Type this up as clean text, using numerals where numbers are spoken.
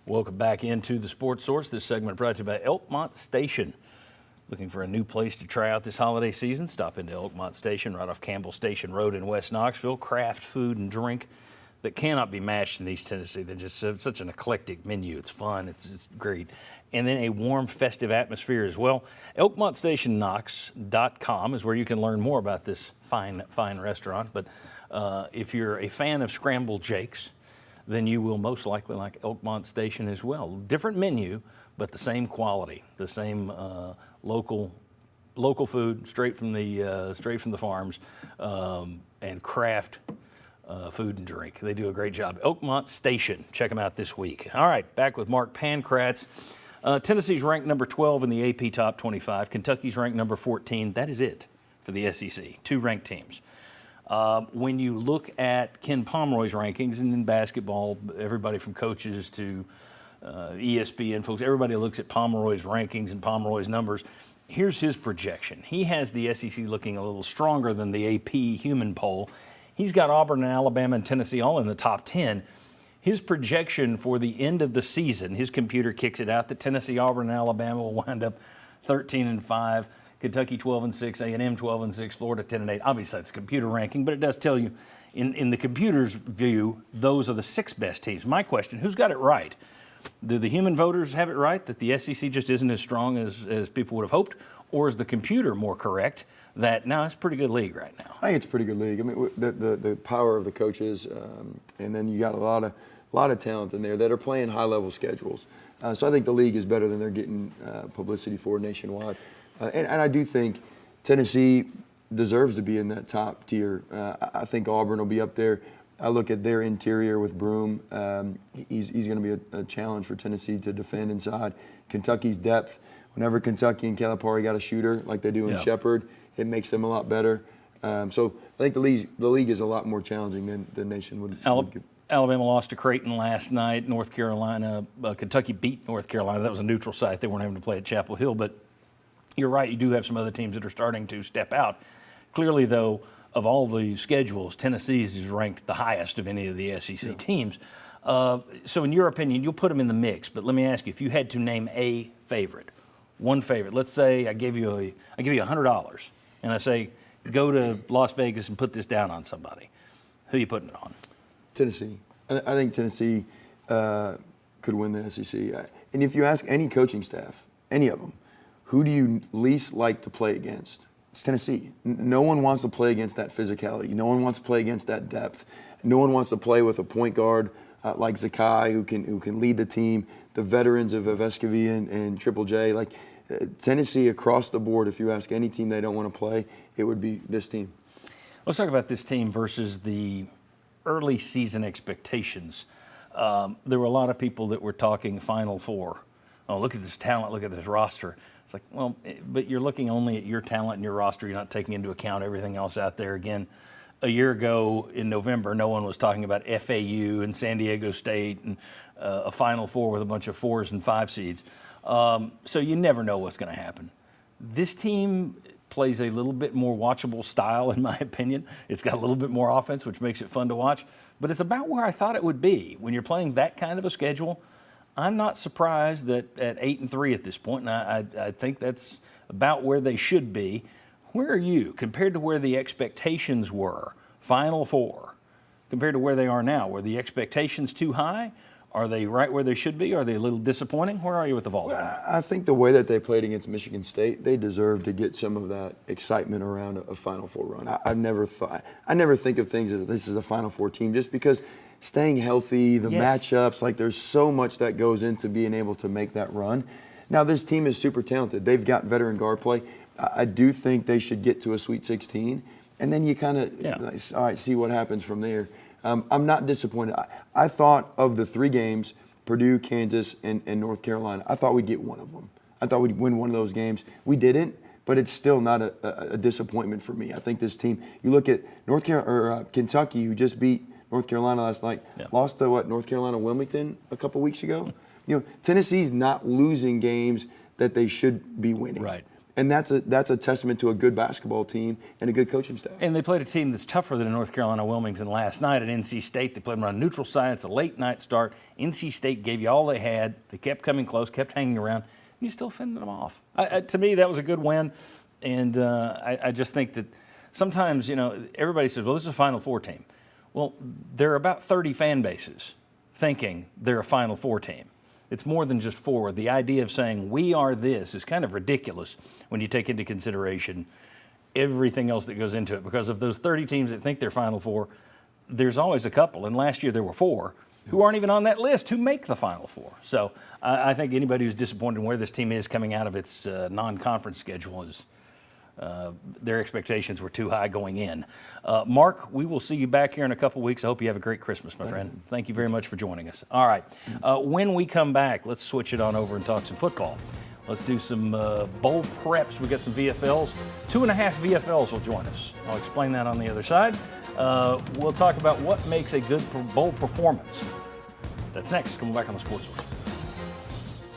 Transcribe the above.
Welcome back into the Sports Source. This segment brought to you by Elkmont Station. Looking for a new place to try out this holiday season? Stop into Elkmont Station right off Campbell Station Road in West Knoxville. Craft food and drink that cannot be matched in East Tennessee. They're just such an eclectic menu. It's fun. It's great. And then a warm, festive atmosphere as well. ElkmontStationKnox.com is where you can learn more about this fine restaurant. But if you're a fan of scrambled jakes, then you will most likely like Elkmont Station as well. Different menu, but the same quality, the same local food, straight from the farms, and craft food and drink. They do a great job. Elkmont Station, check them out this week. All right, back with Mark Pancratz. Tennessee's ranked number 12 in the AP Top 25. Kentucky's ranked number 14. That is it for the SEC. 2 ranked teams. When you look at Ken Pomeroy's rankings, and in basketball, everybody from coaches to ESPN folks, everybody looks at Pomeroy's rankings and Pomeroy's numbers. Here's his projection. He has the SEC looking a little stronger than the AP Human Poll. He's got Auburn and Alabama and Tennessee all in the top 10. His projection for the end of the season, his computer kicks it out that Tennessee, Auburn, and Alabama will wind up 13-5. Kentucky 12-6, A&M 12-6, Florida 10-8. Obviously, that's computer ranking, but it does tell you, in the computer's view, those are the 6 best teams. My question: who's got it right? Do the human voters have it right that the SEC just isn't as strong as people would have hoped, or is the computer more correct that no, it's a pretty good league right now? I think it's a pretty good league. I mean, the power of the coaches, and then you got a lot of talent in there that are playing high-level schedules. So I think the league is better than they're getting publicity for nationwide. And I do think Tennessee deserves to be in that top tier. I think Auburn will be up there. I look at their interior with Broome. He's going to be a challenge for Tennessee to defend inside. Kentucky's depth. Whenever Kentucky and Calipari got a shooter like they do in Shepherd, it makes them a lot better. So I think the league is a lot more challenging than the nation would give. Alabama lost to Creighton last night. North Carolina, Kentucky beat North Carolina. That was a neutral site. They weren't having to play at Chapel Hill, but you're right, you do have some other teams that are starting to step out. Clearly, though, of all the schedules, Tennessee's is ranked the highest of any of the SEC teams. So in your opinion, you'll put them in the mix, but let me ask you, if you had to name a favorite, one favorite, let's say I give you $100, and I say, go to Las Vegas and put this down on somebody. Who are you putting it on? Tennessee. I think Tennessee could win the SEC. And if you ask any coaching staff, any of them, who do you least like to play against? It's Tennessee. No one wants to play against that physicality. No one wants to play against that depth. No one wants to play with a point guard like Zakai who can lead the team. The veterans of Vescovi and Triple J. Like Tennessee across the board, if you ask any team they don't want to play, it would be this team. Let's talk about this team versus the early season expectations. There were a lot of people that were talking Final Four. Oh, look at this talent, look at this roster. It's like, well, but you're looking only at your talent and your roster. You're not taking into account everything else out there. Again, a year ago in November, no one was talking about FAU and San Diego State and a Final Four with a bunch of 4s and 5 seeds. So you never know what's going to happen. This team plays a little bit more watchable style, in my opinion. It's got a little bit more offense, which makes it fun to watch. But it's about where I thought it would be. When you're playing that kind of a schedule, I'm not surprised that at 8-3 at this point, and I think that's about where they should be. Where are you compared to where the expectations were, Final Four, compared to where they are now? Were the expectations too high? Are they right where they should be? Are they a little disappointing? Where are you with the Vols? Well, I think the way that they played against Michigan State, they deserve to get some of that excitement around a Final Four run. I never think of things as this is a Final Four team just because staying healthy, the matchups, like there's so much that goes into being able to make that run. Now, this team is super talented. They've got veteran guard play. I do think they should get to a Sweet 16, and then you kind of, all right, see what happens from there. I'm not disappointed. I thought of the 3 games, Purdue, Kansas, and North Carolina, I thought we'd get one of them. I thought we'd win one of those games. We didn't, but it's still not a disappointment for me. I think this team, you look at Kentucky, who just beat North Carolina last night, lost to North Carolina Wilmington a couple weeks ago. Tennessee's not losing games that they should be winning. Right. And that's a testament to a good basketball team and a good coaching staff. And they played a team that's tougher than North Carolina Wilmington last night at NC State. They played them on a neutral site. It's a late night start. NC State gave you all they had. They kept coming close, kept hanging around. And you still fended them off. To me, that was a good win. And I just think that sometimes, everybody says, well, this is a Final Four team. Well, there are about 30 fan bases thinking they're a Final Four team. It's more than just 4. The idea of saying we are this is kind of ridiculous when you take into consideration everything else that goes into it. Because of those 30 teams that think they're Final Four, there's always a couple. And last year there were 4 who aren't even on that list who make the Final Four. So I think anybody who's disappointed in where this team is coming out of its non-conference schedule is their expectations were too high going in. Mark, we will see you back here in a couple weeks. I hope you have a great Christmas, my friend. Thank you very much for joining us. All right. When we come back, let's switch it on over and talk some football. Let's do some bowl preps. We got some VFLs. 2.5 VFLs will join us. I'll explain that on the other side. We'll talk about what makes a good bowl performance. That's next. Coming back on the Sports Zone.